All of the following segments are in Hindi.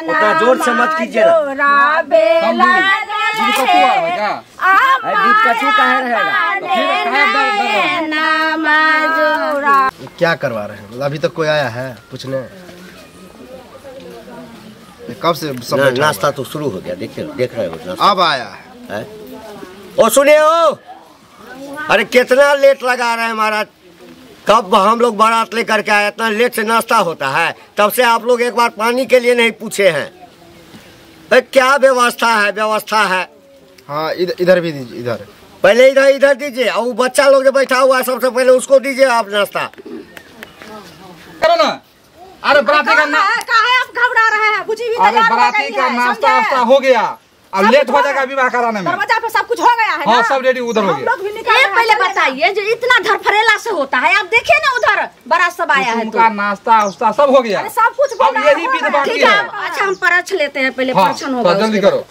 उतना जोर से मत कीजिए कचू कहाँ रहेगा। क्या करवा रहे हैं? अभी तक कोई आया है पूछने? कब से सब नाश्ता तो शुरू हो गया, देख रहे हो अब आया है। ओ सुनिए ओ, अरे कितना लेट लगा रहे हैं महाराज। कब हम लोग बारात लेकर के आए, इतना लेट से नाश्ता होता है? तब से आप लोग एक बार पानी के लिए नहीं पूछे हैं। क्या व्यवस्था है? व्यवस्था है। हाँ इधर भी दीजिए, इधर पहले इधर दीजिए, और बच्चा लोग जो बैठा हुआ है सबसे पहले उसको दीजिए आप नाश्ता करो ना। अरे बराती का आप घबरा रहे हैं? अरे बराती का नाश्ता वास्ता हो गया, अब लेट हो जाएगा विवाह कराने में। दरवाजा पे सब कुछ हो गया है। हाँ सब रेडी उधर हो गया। पहले बताइए जो इतना धरफरेला से होता है, आप देखिए ना उधर बड़ा सब आया है, उनका नाश्ता उस्ता सब हो गया, सब कुछ अब यही विध बाकी है। अच्छा हम परछ लेते हैं पहले, परछन होगा जल्दी करो।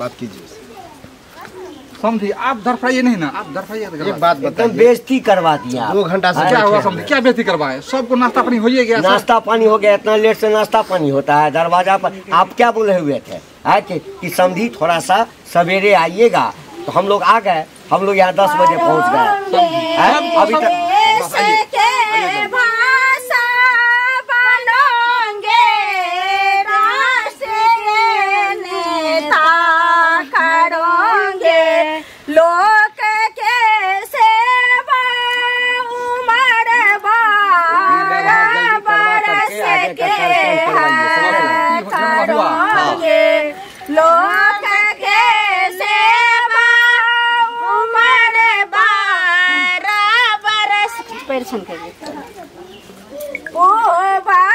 बात कीजिए। समझी आप धरफड़ाइए नहीं ना, आप धरफड़ाइए। एक बात बताइए, बेइज्जती करवा दिया 2 घंटा से। क्या हुआ समझी? क्या बेइज्जती करवाए? सबको नाश्ता पानी हो ही गया। नाश्ता पानी हो गया, इतना लेट से नाश्ता पानी होता है? दरवाजा पर आप क्या बोले हुए थे कि समझी थोड़ा सा सवेरे आइएगा, तो हम लोग आ गए। हम लोग यहाँ 10 बजे पहुँच गए। अभी तक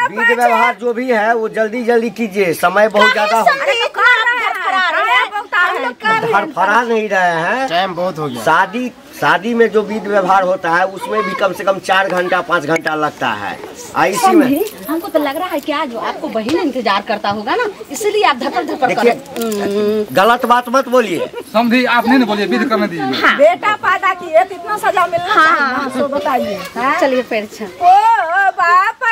विधि व्यवहार जो भी है वो जल्दी कीजिए, समय बहुत ज्यादा हो। फरा नहीं रहे हैं, टाइम बहुत हो गया। शादी में जो विधि व्यवहार होता है उसमें भी कम से कम 4 घंटा 5 घंटा लगता है। इसी में हमको तो लग रहा है क्या जो आपको बहन इंतजार करता होगा ना, इसलिए आप धक्का कर। गलत बात मत बोलिए। समझी आप नहीं बोलिए, विधि करने दीजिए। हाँ। बेटा पैदा किए तो इतना सजा मिलना। हाँ तो बताइए। चलिए फिर ओ बाप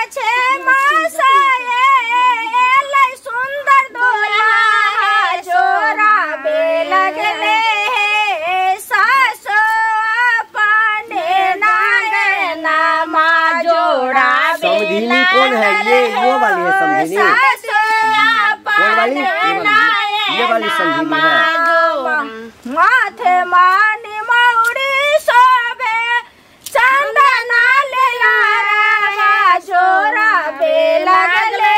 सुंदर दूल्हा जोरा बे लगले समझीनी कौन है? ये वाली है समझीनी। कौन वाली? ये वाली समझीनी है। माथे मानी मौरी सोबे चंदना ले लारा जोरा बे लगले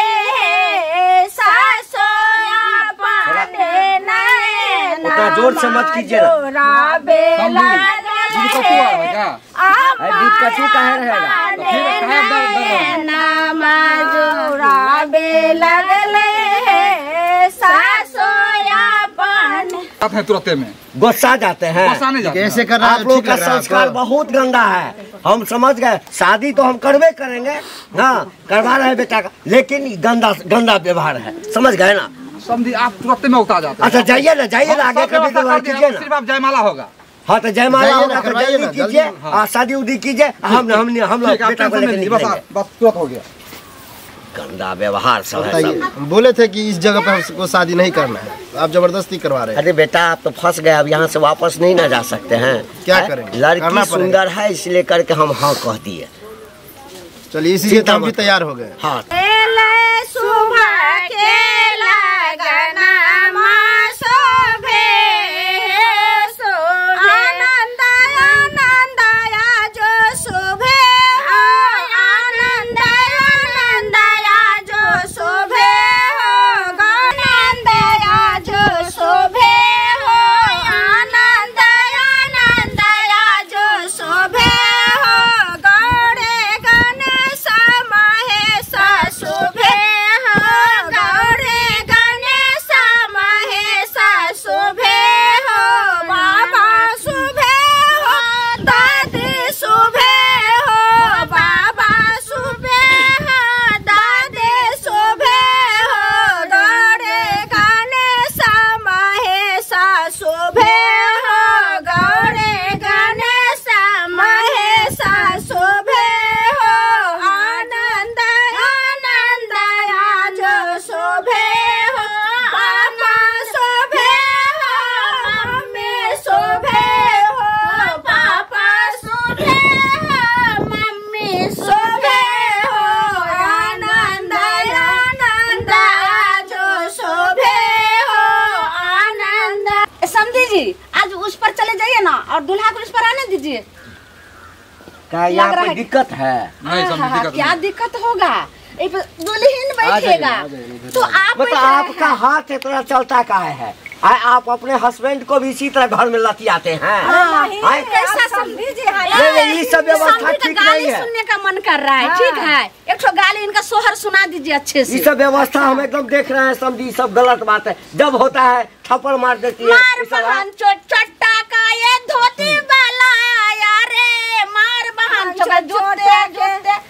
सासोया पाने नैना। उतना जोर से मत कीजिए जोरा बे कचू कहाँ रहेगा। तुरंत में गुस्सा जाते हैं। कैसे कर रहे हैं? आप लोग का संस्कार बहुत गंदा है, हम समझ गए। शादी तो हम करवे करेंगे, हाँ करवा रहे हैं बेटा का, लेकिन गंदा व्यवहार है, समझ गए ना। समझी आप तुरंत में उतार जाते हैं। अच्छा जाइए ना, जाइए ना आगे कभी कीजिए ना। सिर्फ आप जयमाला होगा। हाँ तो जयमाला होगा तो जल्दी कीजिए, शादी उदी कीजिए। हम लोग बेटा को लेकर निकलेंगे। बस तुरंत हो गया। गंदा व्यवहार सब है। बोले थे कि इस जगह पे हमको शादी नहीं करना है, आप जबरदस्ती करवा रहे हैं। अरे बेटा आप तो फंस गए, अब यहाँ से वापस नहीं ना जा सकते हैं। क्या करें? लड़की सुंदर है इसलिए करके हम हाँ कह दिए। चलिए इसीलिए तो हम भी तैयार हो गए। हाँ सुबह के लगना आनंद आनंद जो शोभे हो, आनंद आनंद जो शोभे हो, आनंद जो शोभे हो, आनंद आनंद जो शोभे हो, गौड़े गणेश महेश शोभे हो, गौड़े गणेश महेश शोभे हो, बाबा शोभे हो, दादी शोभे हो, बाबा शोभे हो, दादी शोभे हो, गौड़े गणेश महेश शोभे हो, गौड़े गणेश महेश शोभे हो, आनंद आनंद जो शोभे हो, बाबा शोभे हो, मम्मी शोभे हो, पापा शोभे हो, मम्मी शोभे हो, आनंद आनंद जो शोभे हो, आनंद। समझी जी, आज उस पर चले जाइए ना और दूल्हा को इस पर आने दीजिए। क्या यहाँ पे दिक्कत है? नहीं समझी दिक्कत क्या नहीं। दिक्कत होगा? दुल्हन बैठेगा तो आप मतलब आपका हाथ इतना चलता का है? आप अपने हस्बैंड को भी इसी तरह घर में लतियाते हैं? कैसा समझी जी? नहीं, ये सब व्यवस्था ठीक नहीं है। सुनने का मन कर रहा है, ठीक है, एक ठो गाली इनका सोहर सुना दीजिए अच्छे से। ये सब व्यवस्था हम एकदम देख रहे हैं, समझी सब गलत बात है। जब होता है थप्पड़ मार देती है। मार बहन चट्टा का ये धोती वाला आया रे, मार बहन जूते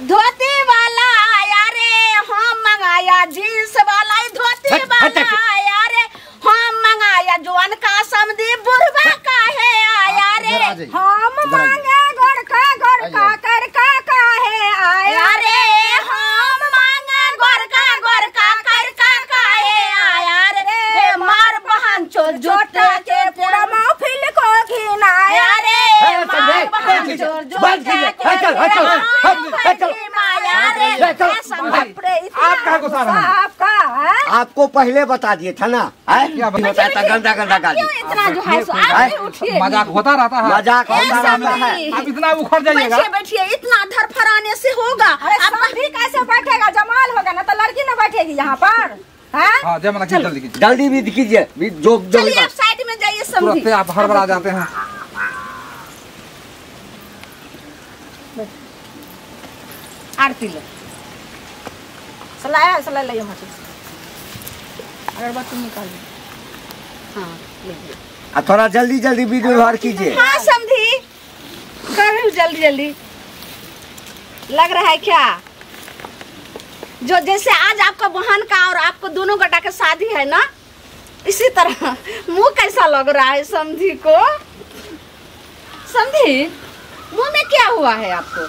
धोती वाला आया रे, हम मंगाया जींस वाला धोती वाला आया रे, हम मंगाया जवान का समझी बुढ़वा का है आया रे, हम मांगे गोरखा करका का है आया रे, हम मांगे गोरखा करका का है आया रे, मार बहन जोटे के पूरा महफिल को घिनाया रे, मार बहन जोटे आपको पहले बता दिए था ना? क्या होता है गंदा गंदा गाली? इतना जो है मजाक होता रहता है, मजाक होता रहता है। आप इतना उखड़ जाइएगा। बैठिए, इतना धरफराने से होगा? आप भी कैसे बैठेगा? जमाल होगा ना तो लड़की ना बैठेगी यहाँ पर। हाँ जमा जल्दी कीजिए, जल्दी भी कीजिए, जो चलिए आप साइड में जाइए। समझी आप हड़बड़ा जाते हैं। आरती लो, सलाया सलाह ले मत, अगरबत्ती निकाल लो। हाँ लीजिए। थोड़ा जल्दी जल्दी विधि व्यवहार कीजिए। हाँ समझी, कर रही हूँ जल्दी जल्दी। लग रहा है क्या जो जैसे आज आपका बहन का और आपको दोनों गटा का शादी है ना, इसी तरह मुंह कैसा लग रहा है समझी को? समझी मुंह में क्या हुआ है आपको?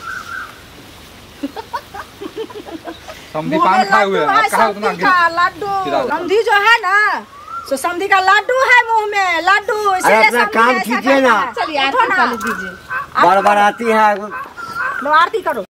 समझी पान खाए हुए हैं, कहाँ उतना लड्डू समझी जो है ना, सो समझी का लड्डू है मुंह में, लड्डू। अरे अपना काम कीजिए ना। चलिए आरती कर लीजिए। बार बार आती है, आरती करो।